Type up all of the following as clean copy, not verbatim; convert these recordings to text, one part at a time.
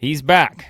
He's back.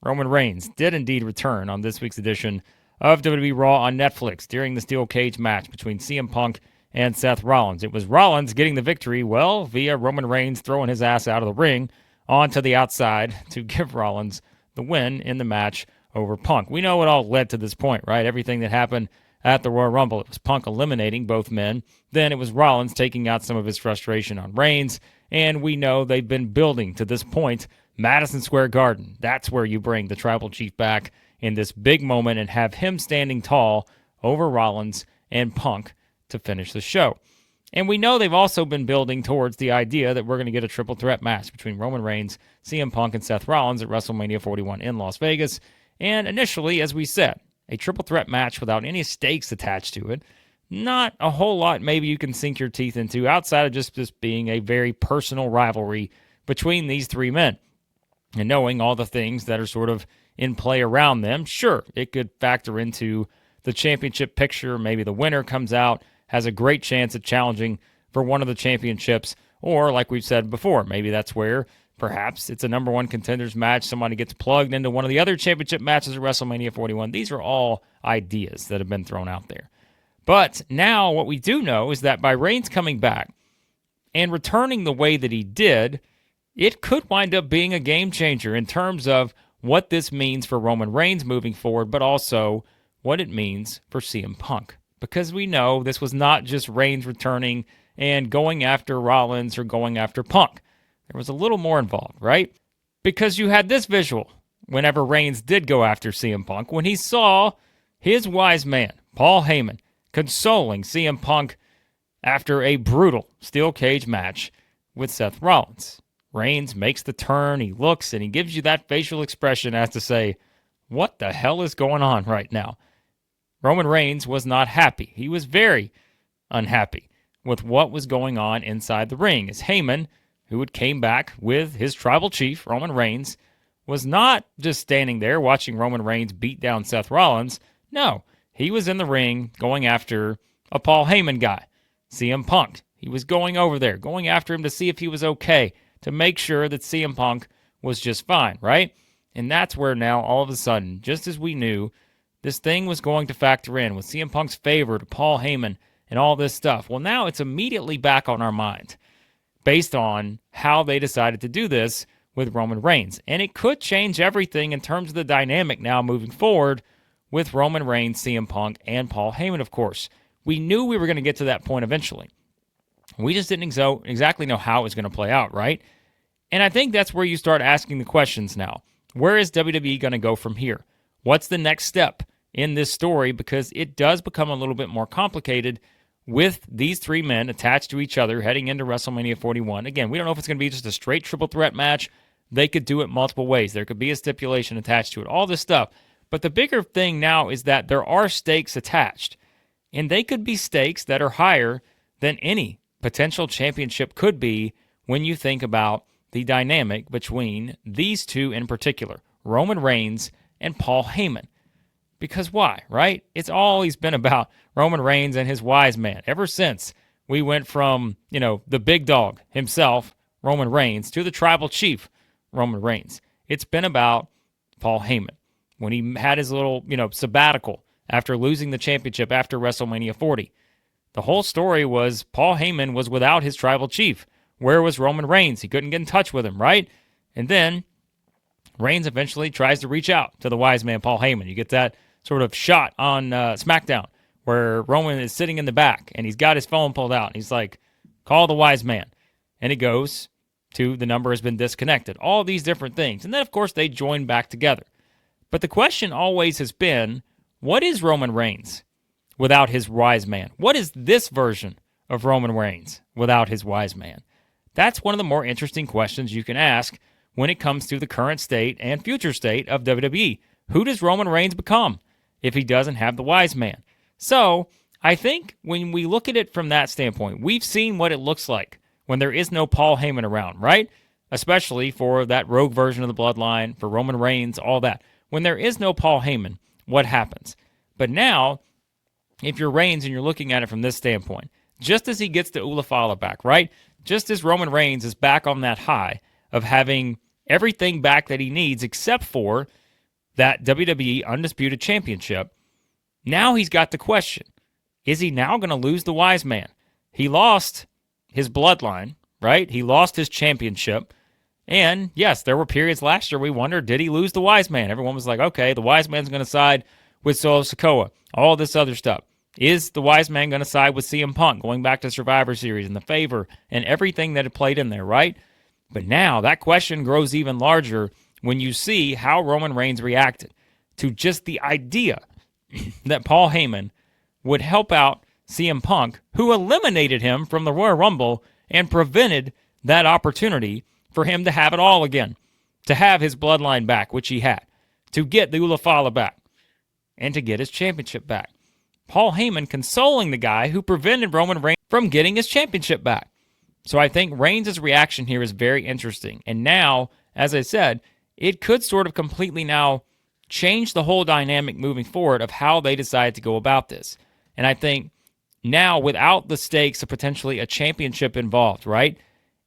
Roman Reigns did indeed return on this week's edition of WWE Raw on Netflix during the steel cage match between CM Punk and Seth Rollins. It was Rollins getting the victory, well, via Roman Reigns throwing his ass out of the ring onto the outside to give Rollins the win in the match over Punk. We know it all led to this point, right? Everything that happened at the Royal Rumble. It was Punk eliminating both men. Then it was Rollins taking out some of his frustration on Reigns. And we know they've been building to this point. Madison Square Garden. That's where you bring the Tribal Chief back in this big moment and have him standing tall over Rollins and Punk to finish the show. And we know they've also been building towards the idea that we're going to get a triple threat match between Roman Reigns, CM Punk, and Seth Rollins at WrestleMania 41 in Las Vegas. And initially, as we said, a triple threat match without any stakes attached to it. Not a whole lot maybe you can sink your teeth into outside of just this being a very personal rivalry between these three men. And knowing all the things that are sort of in play around them, sure, it could factor into the championship picture. Maybe the winner comes out, has a great chance at challenging for one of the championships. Or, like we've said before, maybe that's where perhaps it's a number one contenders match. Somebody gets plugged into one of the other championship matches at WrestleMania 41. These are all ideas that have been thrown out there. But now what we do know is that by Reigns coming back and returning the way that he did, it could wind up being a game changer in terms of what this means for Roman Reigns moving forward, but also what it means for CM Punk. Because we know this was not just Reigns returning and going after Rollins or going after Punk. There was a little more involved, right? Because you had this visual whenever Reigns did go after CM Punk, when he saw his wise man, Paul Heyman, consoling CM Punk after a brutal steel cage match with Seth Rollins. Reigns makes the turn, he looks, and he gives you that facial expression as to say, what the hell is going on right now? Roman Reigns was not happy. He was very unhappy with what was going on inside the ring, as Heyman, who had came back with his tribal chief, Roman Reigns, was not just standing there watching Roman Reigns beat down Seth Rollins. No, he was in the ring going after a Paul Heyman guy, CM Punk. He was going over there, going after him to see if he was okay, to make sure that CM Punk was just fine, right? And that's where now, all of a sudden, just as we knew, this thing was going to factor in with CM Punk's favor to Paul Heyman and all this stuff. Well, now it's immediately back on our mind based on how they decided to do this with Roman Reigns. And it could change everything in terms of the dynamic now moving forward with Roman Reigns, CM Punk, and Paul Heyman, of course. We knew we were going to get to that point eventually. We just didn't exactly know how it was going to play out, right? And I think that's where you start asking the questions now. Where is WWE going to go from here? What's the next step in this story? Because it does become a little bit more complicated with these three men attached to each other heading into WrestleMania 41. Again, we don't know if it's going to be just a straight triple threat match. They could do it multiple ways. There could be a stipulation attached to it, all this stuff. But the bigger thing now is that there are stakes attached. And they could be stakes that are higher than any potential championship could be when you think about the dynamic between these two in particular, Roman Reigns and Paul Heyman. Because why, right? It's always been about Roman Reigns and his wise man. Ever since we went from, the big dog himself, Roman Reigns, to the tribal chief, Roman Reigns. It's been about Paul Heyman. When he had his little, sabbatical after losing the championship after WrestleMania 40. The whole story was Paul Heyman was without his tribal chief. Where was Roman Reigns? He couldn't get in touch with him, right? And then Reigns eventually tries to reach out to the wise man, Paul Heyman. You get that sort of shot on SmackDown where Roman is sitting in the back and he's got his phone pulled out. He's like, call the wise man. And it goes to the number has been disconnected. All these different things. And then, of course, they join back together. But the question always has been, what is Roman Reigns without his wise man? What is this version of Roman Reigns without his wise man? That's one of the more interesting questions you can ask when it comes to the current state and future state of WWE. Who does Roman Reigns become if he doesn't have the wise man? So I think when we look at it from that standpoint, we've seen what it looks like when there is no Paul Heyman around, right? Especially for that rogue version of the bloodline, for Roman Reigns, all that. When there is no Paul Heyman, what happens? But now, if you're Reigns and you're looking at it from this standpoint, just as he gets the Ula Fala back, right? Just as Roman Reigns is back on that high of having everything back that he needs except for that WWE Undisputed Championship. Now he's got the question, is he now going to lose the wise man? He lost his bloodline, right? He lost his championship. And yes, there were periods last year we wondered, did he lose the wise man? Everyone was like, okay, the wise man's going to side with Solo Sikoa, all this other stuff. Is the wise man going to side with CM Punk, going back to Survivor Series and the favor and everything that had played in there, right? But now that question grows even larger when you see how Roman Reigns reacted to just the idea that Paul Heyman would help out CM Punk, who eliminated him from the Royal Rumble and prevented that opportunity for him to have it all again, to have his bloodline back, which he had, to get the Ulafala back, and to get his championship back. Paul Heyman consoling the guy who prevented Roman Reigns from getting his championship back. So I think Reigns' reaction here is very interesting. And now, as I said, it could sort of completely now change the whole dynamic moving forward of how they decide to go about this. And I think now, without the stakes of potentially a championship involved, right,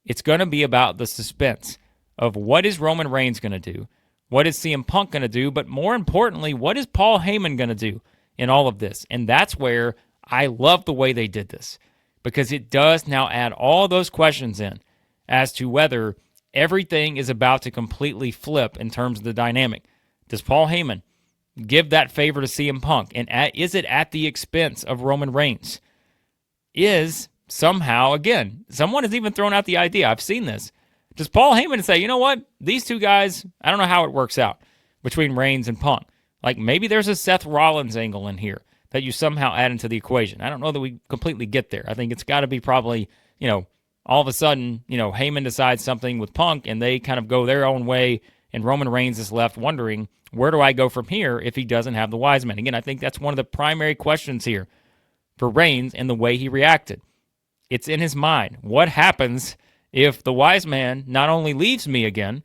it's going to be about the suspense of what is Roman Reigns going to do, what is CM Punk going to do, but more importantly, what is Paul Heyman going to do in all of this? And that's where I love the way they did this, because it does now add all those questions in as to whether everything is about to completely flip in terms of the dynamic. Does Paul Heyman give that favor to CM Punk? And is it at the expense of Roman Reigns? Is somehow, again, someone has even thrown out the idea, I've seen this, does Paul Heyman say, you know what, these two guys, I don't know how it works out between Reigns and Punk. Like maybe there's a Seth Rollins angle in here that you somehow add into the equation. I don't know that we completely get there. I think it's got to be probably, all of a sudden, Heyman decides something with Punk and they kind of go their own way and Roman Reigns is left wondering, where do I go from here if he doesn't have the wise man? Again, I think that's one of the primary questions here for Reigns and the way he reacted. It's in his mind. What happens if the wise man not only leaves me again,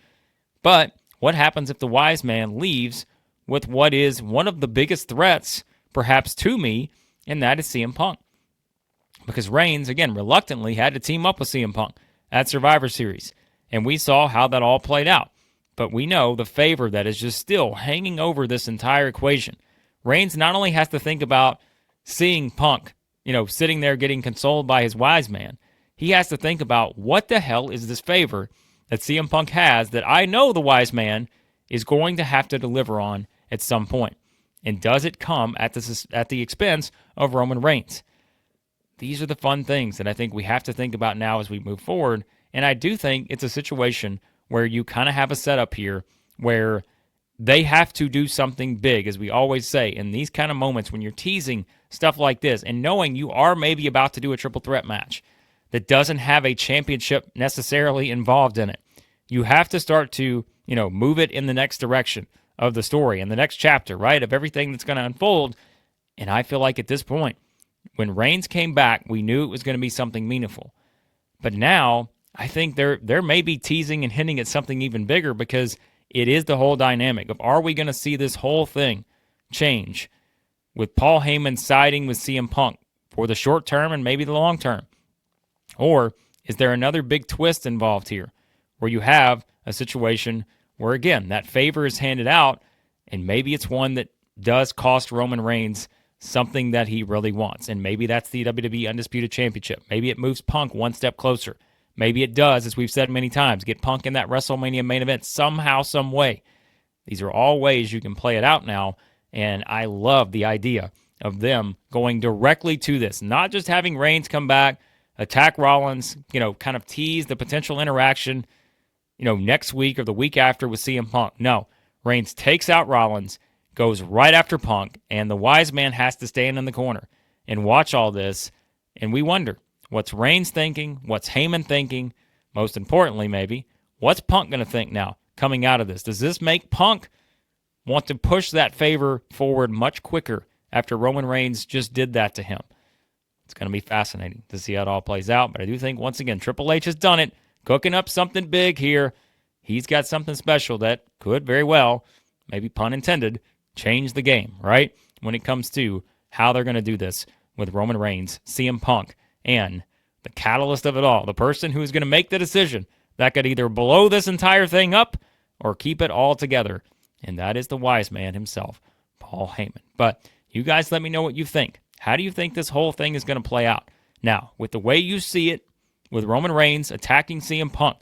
but what happens if the wise man leaves with what is one of the biggest threats, perhaps to me, and that is CM Punk? Because Reigns, again, reluctantly had to team up with CM Punk at Survivor Series, and we saw how that all played out. But we know the favor that is just still hanging over this entire equation. Reigns not only has to think about seeing Punk, sitting there getting consoled by his wise man, he has to think about what the hell is this favor that CM Punk has that I know the wise man is going to have to deliver on at some point. And does it come at the expense of Roman Reigns? These are the fun things that I think we have to think about now as we move forward. And I do think it's a situation where you kind of have a setup here where they have to do something big, as we always say, in these kind of moments when you're teasing stuff like this and knowing you are maybe about to do a triple threat match that doesn't have a championship necessarily involved in it. You have to start to, move it in the next direction of the story, in the next chapter, right, of everything that's going to unfold. And I feel like at this point, when Reigns came back, we knew it was going to be something meaningful. But now, I think they're maybe teasing and hinting at something even bigger, because it is the whole dynamic of, are we going to see this whole thing change with Paul Heyman siding with CM Punk for the short term and maybe the long term? Or is there another big twist involved here where you have a situation where, again, that favor is handed out and maybe it's one that does cost Roman Reigns something that he really wants? And maybe that's the WWE Undisputed Championship. Maybe it moves Punk one step closer. Maybe it does, as we've said many times, get Punk in that WrestleMania main event somehow, some way. These are all ways you can play it out now, and I love the idea of them going directly to this, not just having Reigns come back, attack Rollins, kind of tease the potential interaction, next week or the week after with CM Punk. No, Reigns takes out Rollins, goes right after Punk, and the wise man has to stand in the corner and watch all this, and we wonder, what's Reigns thinking? What's Heyman thinking? Most importantly, maybe, what's Punk going to think now coming out of this? Does this make Punk want to push that favor forward much quicker after Roman Reigns just did that to him? It's going to be fascinating to see how it all plays out. But I do think, once again, Triple H has done it, cooking up something big here. He's got something special that could very well, maybe pun intended, change the game, right? When it comes to how they're going to do this with Roman Reigns, CM Punk, and the catalyst of it all, the person who's going to make the decision that could either blow this entire thing up or keep it all together. And that is the wise man himself, Paul Heyman. But you guys let me know what you think. How do you think this whole thing is going to play out? Now, with the way you see it, with Roman Reigns attacking CM Punk,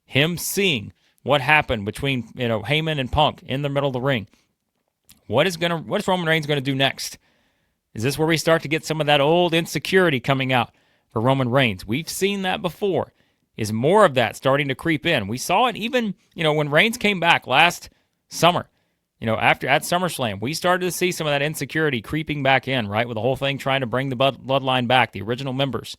him seeing what happened between Heyman and Punk in the middle of the ring, what is Roman Reigns going to do next? Is this where we start to get some of that old insecurity coming out for Roman Reigns? We've seen that before. Is more of that starting to creep in? We saw it even, when Reigns came back last summer. After at SummerSlam, we started to see some of that insecurity creeping back in, right? With the whole thing trying to bring the bloodline back, the original members.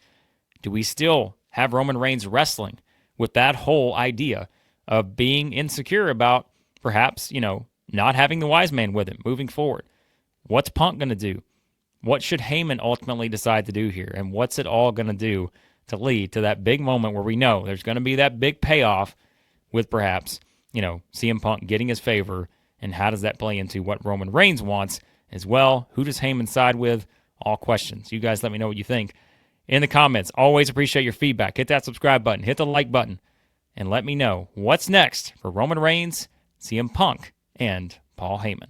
Do we still have Roman Reigns wrestling with that whole idea of being insecure about perhaps, not having the wise man with him moving forward? What's Punk going to do? What should Heyman ultimately decide to do here? And what's it all going to do to lead to that big moment where we know there's going to be that big payoff with perhaps, CM Punk getting his favor? And how does that play into what Roman Reigns wants as well? Who does Heyman side with? All questions. You guys let me know what you think in the comments. Always appreciate your feedback. Hit that subscribe button. Hit the like button. And let me know what's next for Roman Reigns, CM Punk, and Paul Heyman.